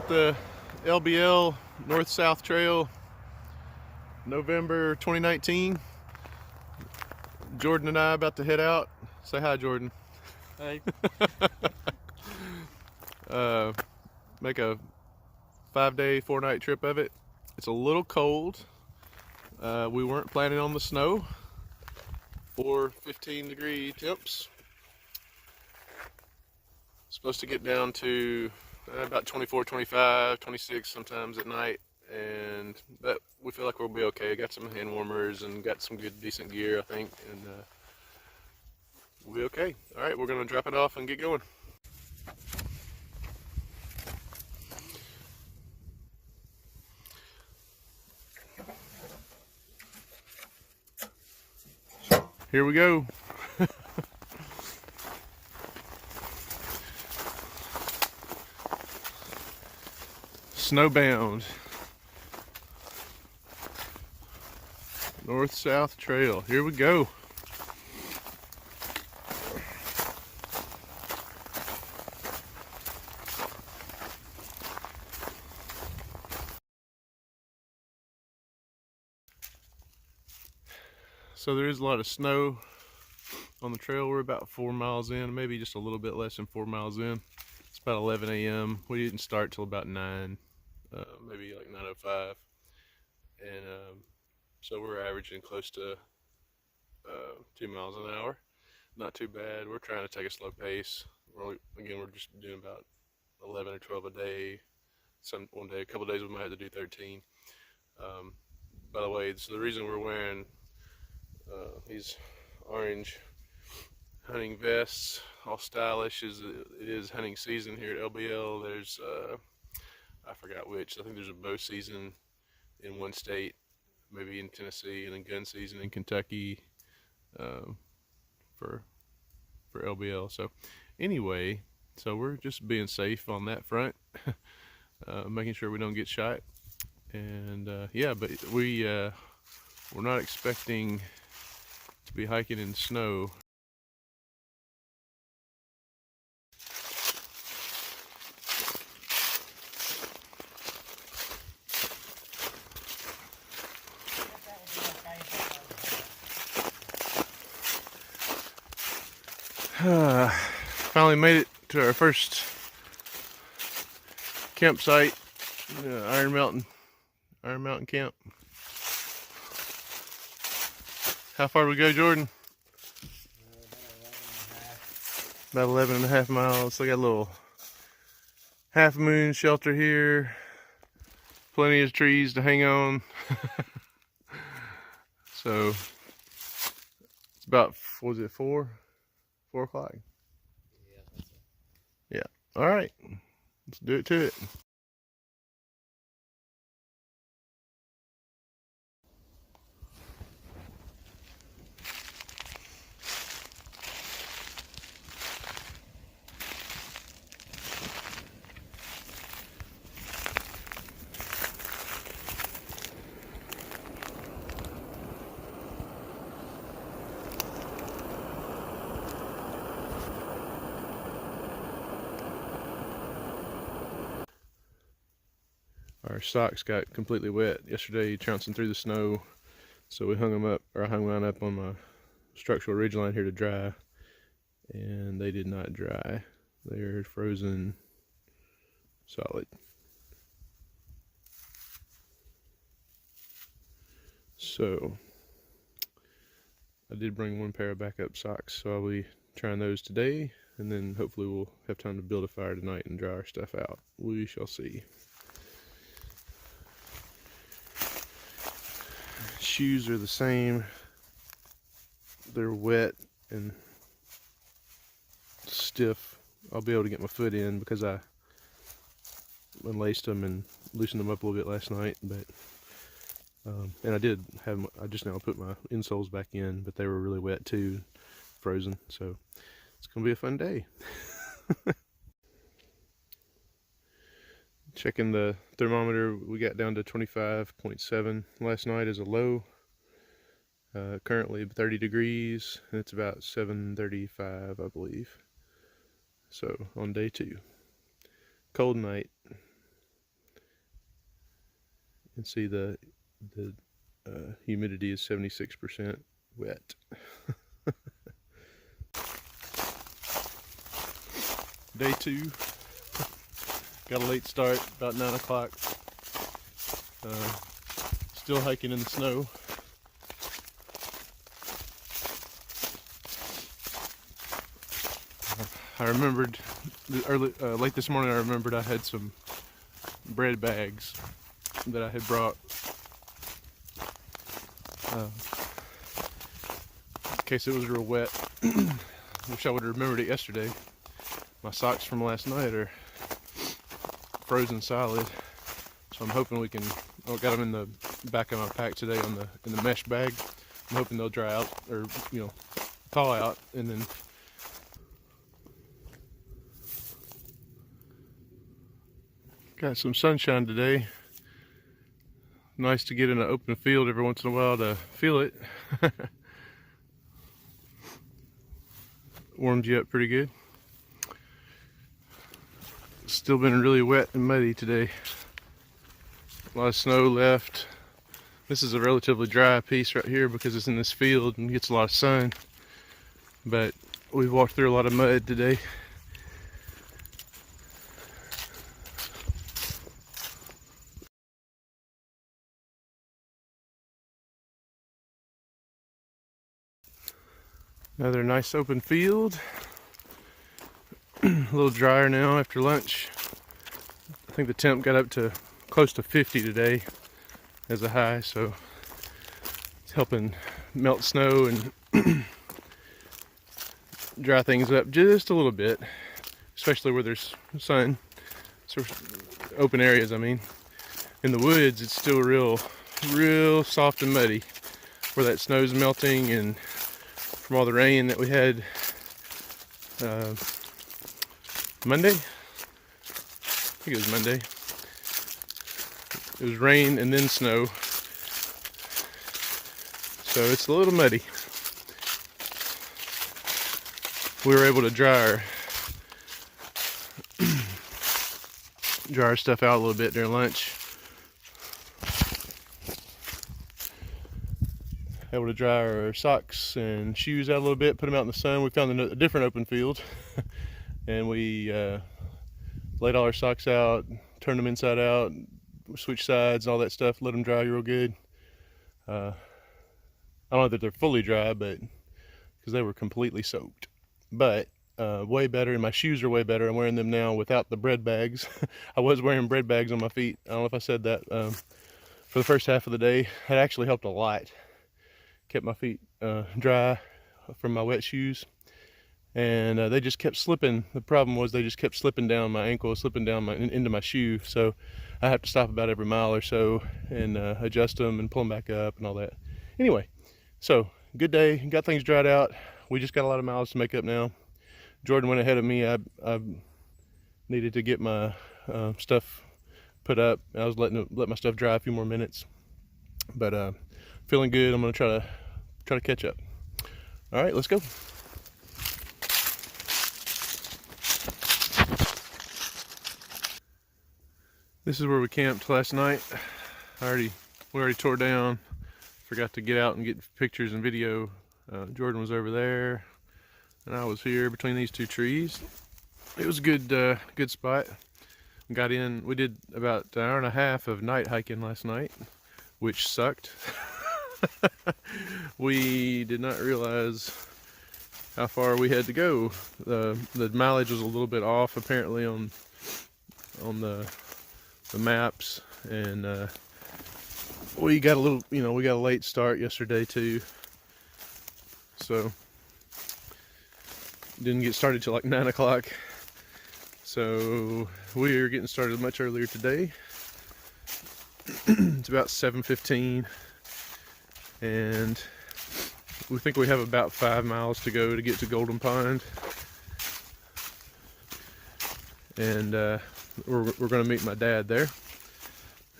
the LBL North-South Trail, November 2019. Jordan and I about to head out. Say hi, Jordan. Hey. Make a 5-day, 4-night trip of it. It's a little cold. We weren't planning on the snow or 15-degree temps. Supposed to get down to about 24, 25, 26 sometimes at night, and that we feel like we'll be okay. Got some hand warmers and got some good decent gear, I think, and we'll be okay. All right, we're gonna drop it off and get going. Here we go. Snowbound. North-South Trail. Here we go. So there is a lot of snow on the trail. We're about 4 miles in, maybe just a little bit less than 4 miles in. It's about 11 a.m. We didn't start till about 9, maybe like 9:05. And so we're averaging close to 2 miles an hour. Not too bad. We're trying to take a slow pace. We're just doing about 11 or 12 a day. One day, a couple of days we might have to do 13. By the way, so the reason we're wearing these orange hunting vests, all stylish, is it is hunting season here at LBL. There's I forgot which. I think there's a bow season in one state, maybe in Tennessee, and a gun season in Kentucky for LBL. So anyway, so we're just being safe on that front, making sure we don't get shot. And yeah, but we're not expecting to be hiking in snow. Finally made it to our first campsite, Iron Mountain Camp. How far do we go, Jordan? About 11.5 miles. So I got a little half moon shelter here. Plenty of trees to hang on. So it's about, what was it, 4 o'clock? Yeah. All right. Let's do it to it. Our socks got completely wet yesterday trouncing through the snow, so we hung them up, or I hung mine up on my structural ridge line here to dry, and they did not dry. They're frozen solid. So I did bring one pair of backup socks, so I'll be trying those today, and then hopefully we'll have time to build a fire tonight and dry our stuff out. We shall see. Shoes are the same. They're wet and stiff. I'll be able to get my foot in because I unlaced them and loosened them up a little bit last night, but and I just now put my insoles back in, but they were really wet too, frozen, so it's gonna be a fun day. Checking the thermometer, we got down to 25.7 last night as a low. Currently 30 degrees, and it's about 7:35, I believe. So on day 2, cold night. and see the humidity is 76% wet. Day 2, got a late start, about 9 o'clock. Still hiking in the snow. I remembered late this morning. I remembered I had some bread bags that I had brought in case it was real wet. Wish I would have remembered it yesterday. My socks from last night are frozen solid, so I'm hoping we can. I got them in the back of my pack today in the mesh bag. I'm hoping they'll dry out, or thaw out, and then. Got some sunshine today. Nice to get in an open field every once in a while to feel it. Warms you up pretty good. Still been really wet and muddy today. A lot of snow left. This is a relatively dry piece right here because it's in this field and gets a lot of sun. But we've walked through a lot of mud today. Another nice open field. A little drier now after lunch. I think the temp got up to close to 50 today as a high, so it's helping melt snow and dry things up just a little bit, especially where there's sun. So open areas, I mean. In the woods, it's still real soft and muddy where that snow's melting, and from all the rain that we had Monday. I think it was Monday. It was rain and then snow, so it's a little muddy. We were able to dry our stuff out a little bit during lunch. Able to dry our socks and shoes out a little bit, put them out in the sun. We found a different open field, and we laid all our socks out, turned them inside out, switch sides, all that stuff, let them dry real good. I don't know that they're fully dry, but because they were completely soaked, but way better. And my shoes are way better. I'm wearing them now without the bread bags. I was wearing bread bags on my feet. I don't know if I said that. For the first half of the day, it actually helped a lot. Kept my feet dry from my wet shoes, and they just kept slipping. The problem was they just kept slipping down my ankle, slipping down into my shoe, so I have to stop about every mile or so and adjust them and pull them back up and all that. Anyway, so good day, got things dried out. We just got a lot of miles to make up now. Jordan went ahead of me. I needed to get my stuff put up. I was let my stuff dry a few more minutes, but feeling good. I'm gonna try to catch up. All right, let's go. This is where we camped last night. We already tore down. Forgot to get out and get pictures and video. Jordan was over there, and I was here between these two trees. It was a good spot. Got in. We did about an hour and a half of night hiking last night, which sucked. We did not realize how far we had to go. The mileage was a little bit off apparently on the maps, and we got a late start yesterday too, so didn't get started till like 9 o'clock. So we are getting started much earlier today. It's about 7:15. And we think we have about 5 miles to go to get to Golden Pond, and we're going to meet my dad there.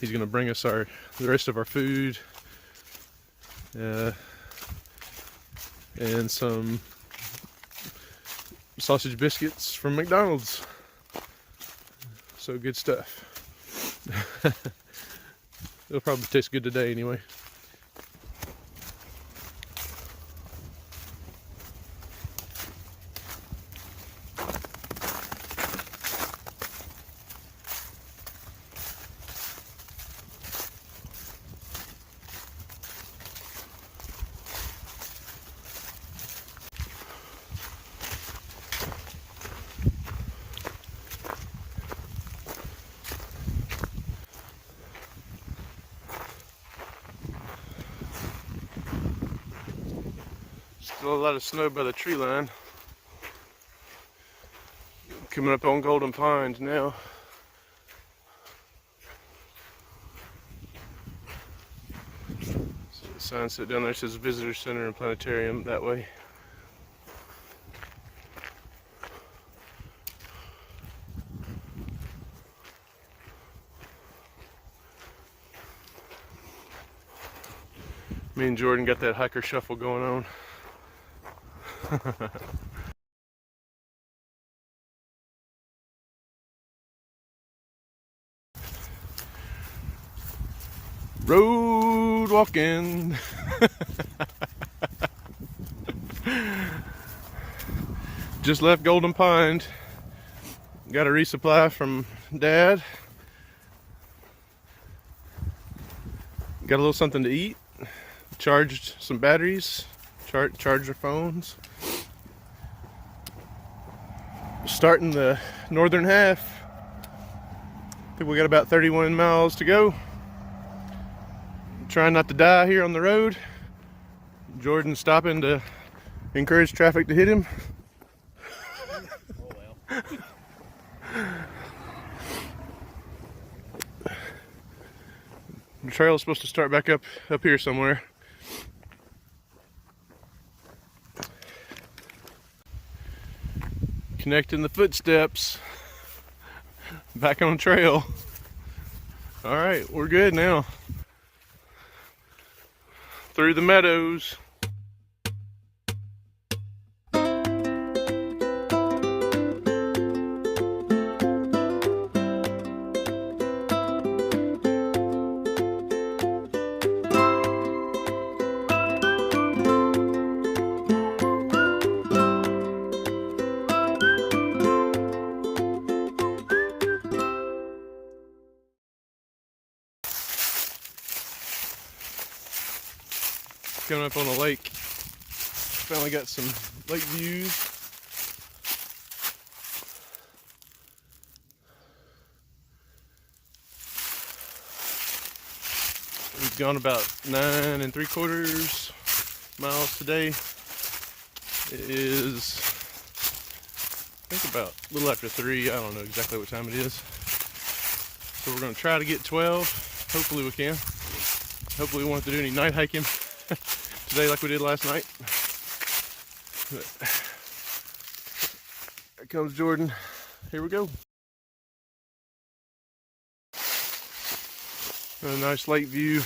He's going to bring us the rest of our food and some sausage biscuits from McDonald's. So good stuff. It'll probably taste good today anyway. Still a lot of snow by the tree line. Coming up on Golden Pines now. So the sign set down there says Visitor Center and Planetarium that way. Me and Jordan got that hiker shuffle going on. Road walking. Just left Golden Pines. Got a resupply from Dad. Got a little something to eat. Charged some batteries. Charged our phones. Starting the northern half. I think we got about 31 miles to go. Trying not to die here on the road. Jordan's stopping to encourage traffic to hit him. Oh well. The trail is supposed to start back up here somewhere. Connecting the footsteps. Back on trail. All right, we're good now. Through the meadows. Coming up on a lake. Finally got some lake views. We've gone about 9 3/4 miles today. It is, I think, about a little after 3. I don't know exactly what time it is. So we're going to try to get 12. Hopefully we can. Hopefully we won't have to do any night hiking today like we did last night. But here comes Jordan. Here we go. A nice lake view.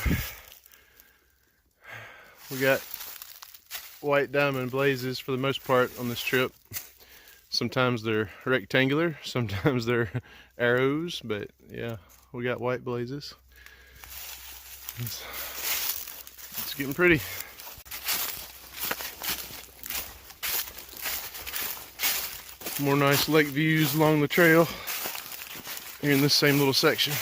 We got white diamond blazes for the most part on this trip. Sometimes they're rectangular, sometimes they're arrows, but yeah, we got white blazes. It's getting pretty. More nice lake views along the trail here in this same little section.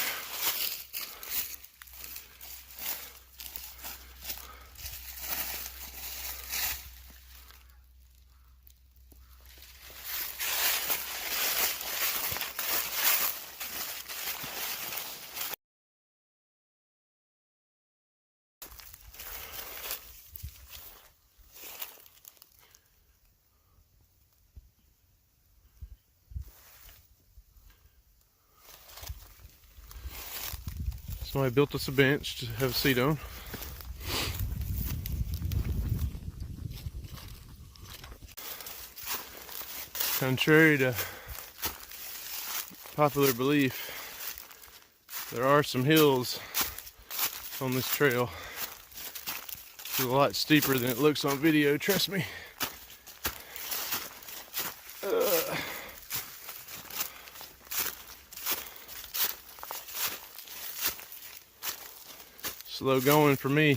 Somebody built us a bench to have a seat on. Contrary to popular belief, there are some hills on this trail. It's a lot steeper than it looks on video, trust me. Slow going for me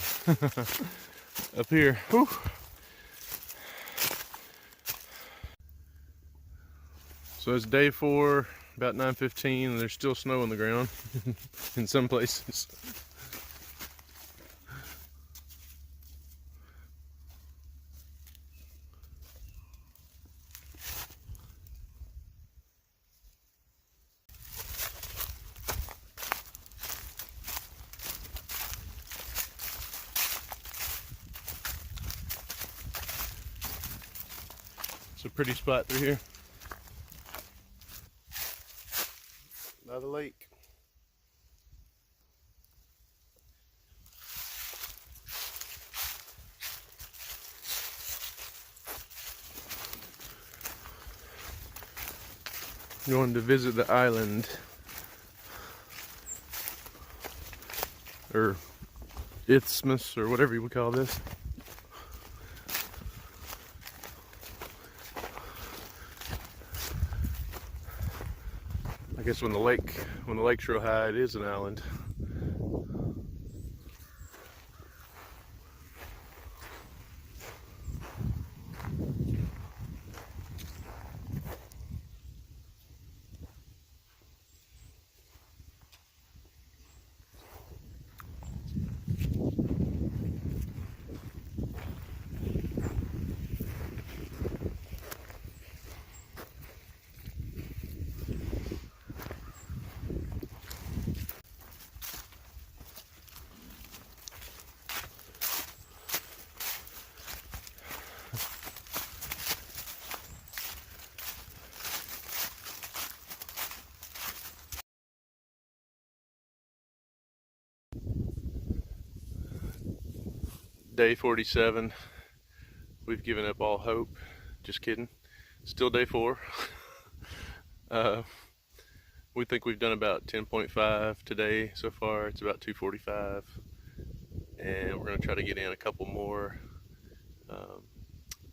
up here. Whew. So it's day 4, about 9:15, and there's still snow on the ground in some places. It's a pretty spot through here. By the lake. Going to visit the island, or isthmus, or whatever you would call this. I guess when the lake's real high, it is an island. Day 47. We've given up all hope. Just kidding. Still day 4. We think we've done about 10.5 today so far. It's about 2:45, and we're gonna try to get in a couple more.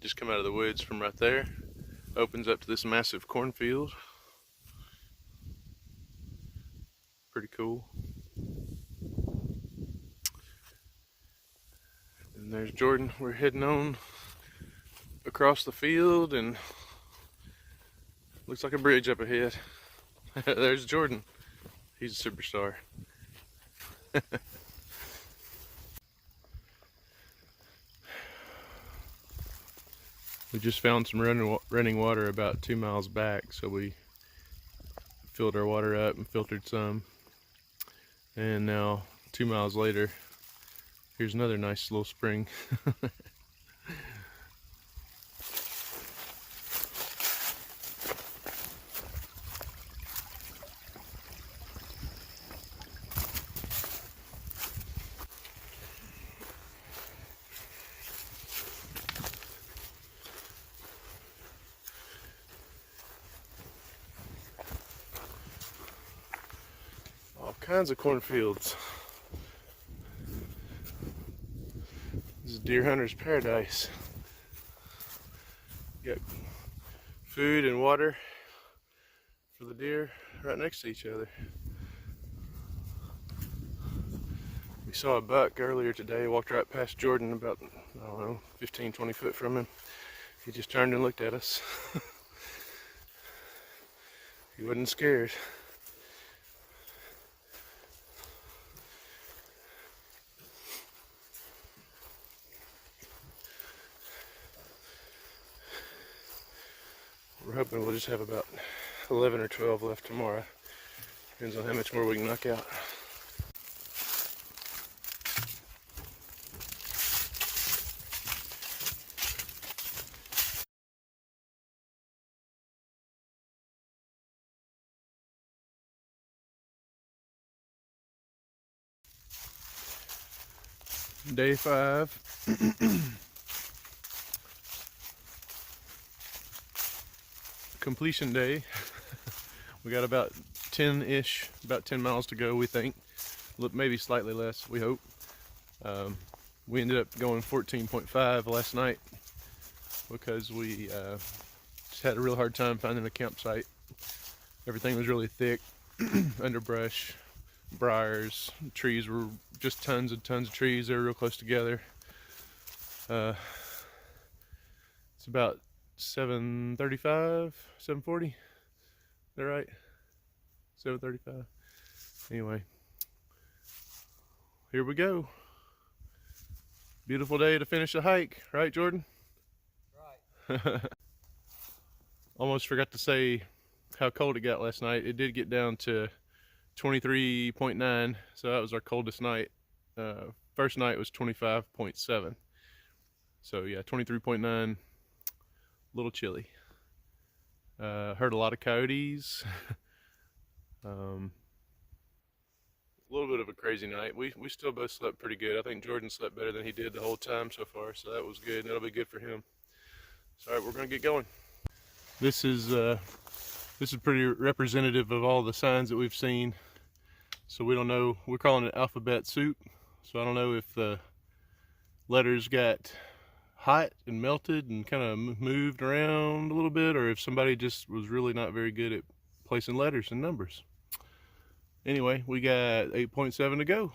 Just come out of the woods from right there. Opens up to this massive cornfield. Pretty cool. And there's Jordan. We're heading on across the field, and looks like a bridge up ahead. There's Jordan. He's a superstar. We just found some running water about 2 miles back, so we filled our water up and filtered some. And now 2 miles later, here's another nice little spring. All kinds of cornfields. This is deer hunter's paradise. You got food and water for the deer right next to each other. We saw a buck earlier today, walked right past Jordan about, I don't know, 15, 20 foot from him. He just turned and looked at us. He wasn't scared. We're hoping we'll just have about 11 or 12 left tomorrow. Depends on how much more we can knock out. Day 5. Completion day. We got about 10-ish, about 10 miles to go, we think. Look, maybe slightly less, we hope. We ended up going 14.5 last night because we just had a real hard time finding a campsite. Everything was really thick, underbrush, briars. Trees were just tons and tons of trees. They were real close together. It's about 7:35, 7:40. Is that right? 7:35. Anyway, here we go. Beautiful day to finish the hike, right, Jordan? Right. Almost forgot to say how cold it got last night. It did get down to 23.9, so that was our coldest night. First night was 25.7. So yeah, 23.9, a little chilly. Heard a lot of coyotes. A little bit of a crazy night. We still both slept pretty good. I think Jordan slept better than he did the whole time so far, so that was good. That'll be good for him. So, all right, we're gonna get going. This is pretty representative of all the signs that we've seen. So we don't know. We're calling it alphabet soup. So I don't know if the letters got hot and melted and kind of moved around a little bit, or if somebody just was really not very good at placing letters and numbers. Anyway, we got 8.7 to go.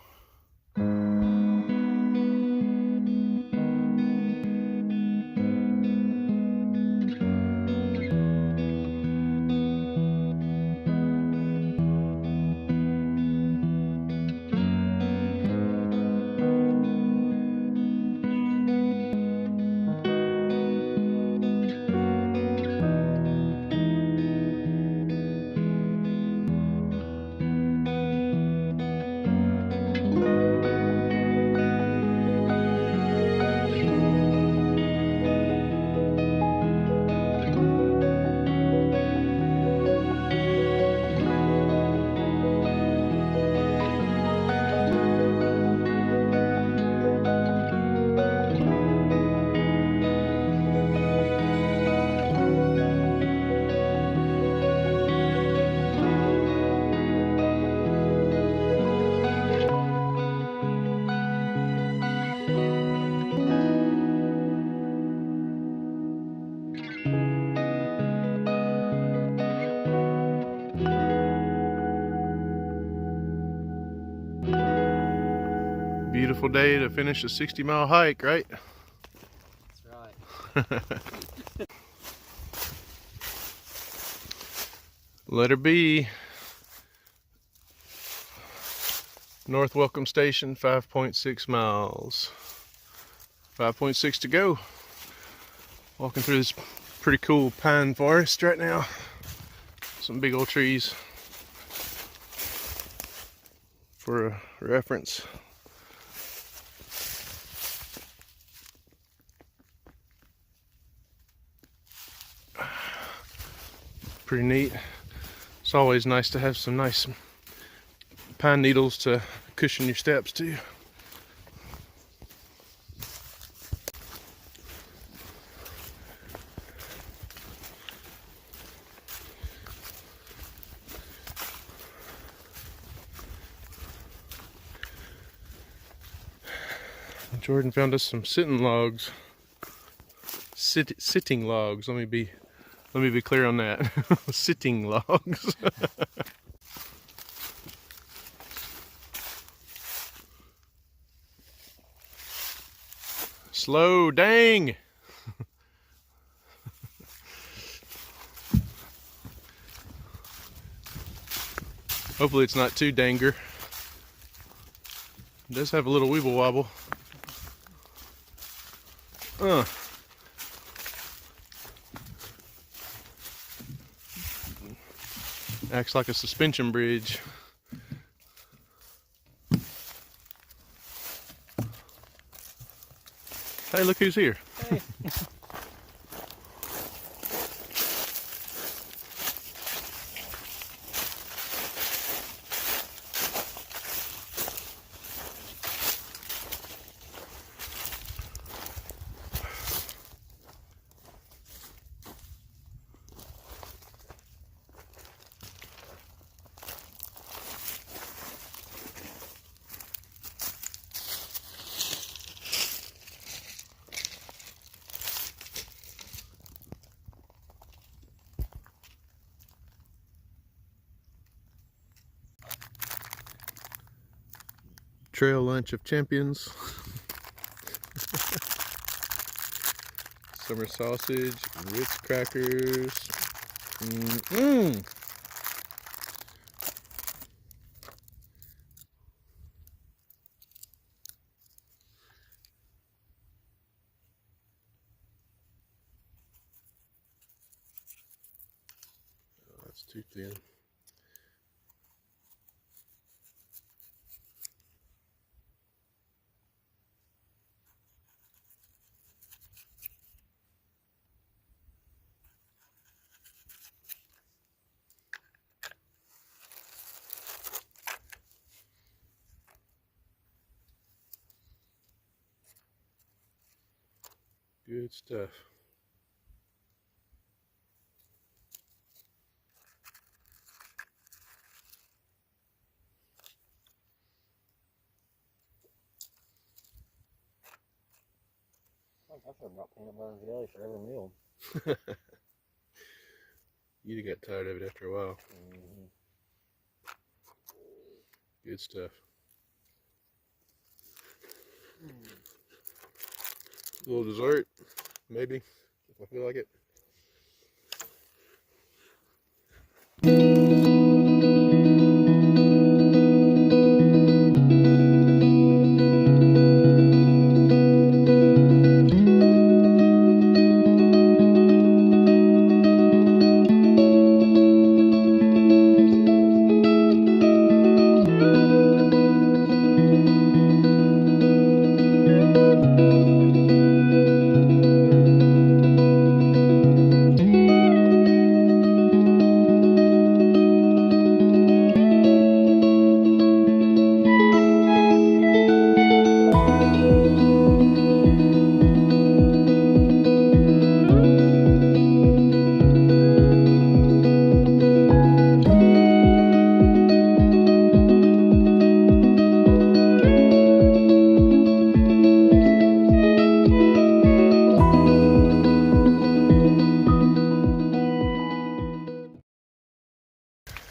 Beautiful day to finish a 60-mile hike, right? That's right. Letter B. North Welcome Station, 5.6 miles. 5.6 to go. Walking through this pretty cool pine forest right now. Some big old trees. For a reference. Pretty neat. It's always nice to have some nice pine needles to cushion your steps too. Jordan found us some sitting logs. Sitting logs. Let me be clear on that. Sitting logs. Slow, dang. Hopefully it's not too danger. It does have a little weeble wobble. Acts like a suspension bridge. Hey, look who's here. Hey. Trail lunch of champions. Summer sausage, Ritz crackers. Oh, that's too thin. Good stuff. I should have brought peanut butter and jelly for every meal. You'd have got tired of it after a while. Mm-hmm. Good stuff. A little dessert, maybe, if I feel like it.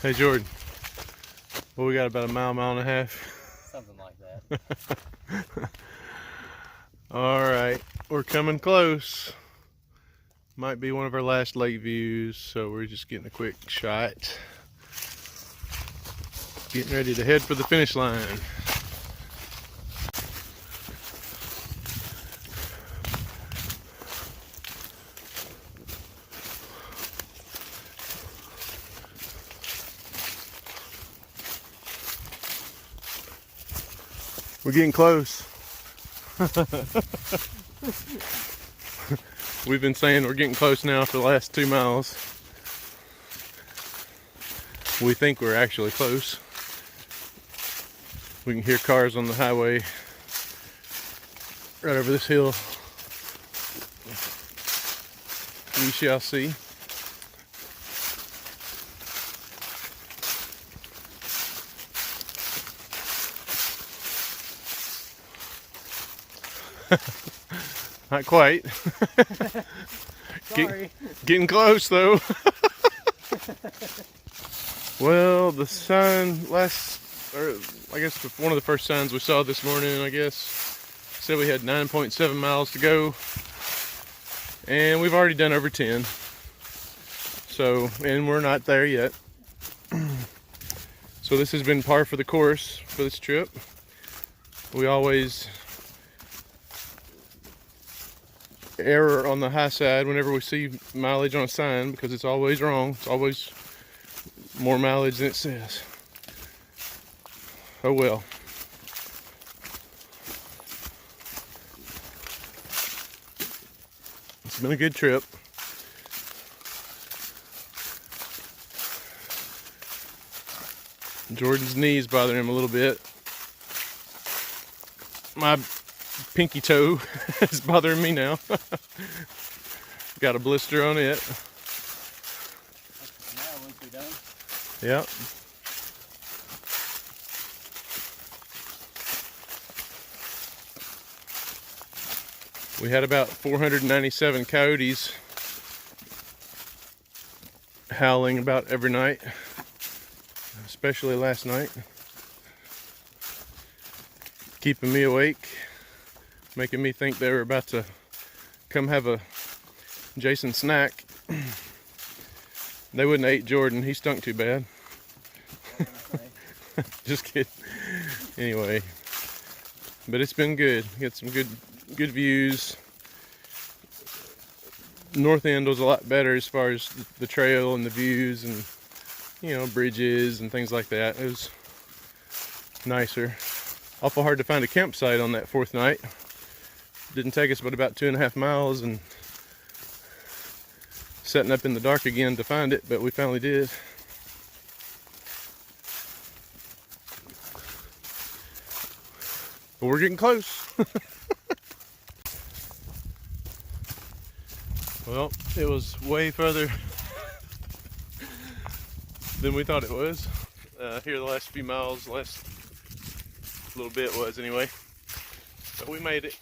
Hey Jordan, well, we got about a mile and a half. Something like that. All right, we're coming close. Might be one of our last lake views, so we're just getting a quick shot. Getting ready to head for the finish line. We're getting close. We've been saying we're getting close now for the last 2 miles. We think we're actually close. We can hear cars on the highway right over this hill. We shall see. Not quite. Sorry. Getting close though. Well, the sign I guess one of the first signs we saw this morning, I guess, said we had 9.7 miles to go. And we've already done over 10. So, and we're not there yet. So this has been par for the course for this trip. We always err on the high side whenever we see mileage on a sign because it's always wrong. It's always more mileage than it says. Oh well. It's been a good trip. Jordan's knees bother him a little bit. My pinky toe is bothering me now. Got a blister on it. Now, once we're done. Yep. We had about 497 coyotes howling about every night, especially last night. keeping me awake, making me think they were about to come have a Jason snack. They wouldn't have ate Jordan. He stunk too bad. Just kidding. Anyway, but it's been good. Get some good views. North end was a lot better as far as the trail and the views and, you know, bridges and things like that. It was nicer. Awful hard to find a campsite on that fourth night. Didn't take us but about 2.5 miles, and setting up in the dark again to find it, but we finally did. But we're getting close. Well, it was way further than we thought it was. Here the last few miles, last little bit was anyway. But we made it.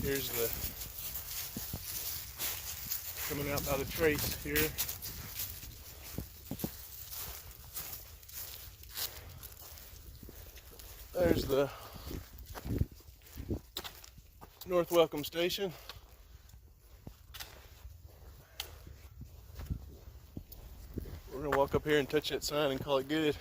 Here's the coming out by the trace here. There's the North Welcome Station. We're gonna walk up here and touch that sign and call it good.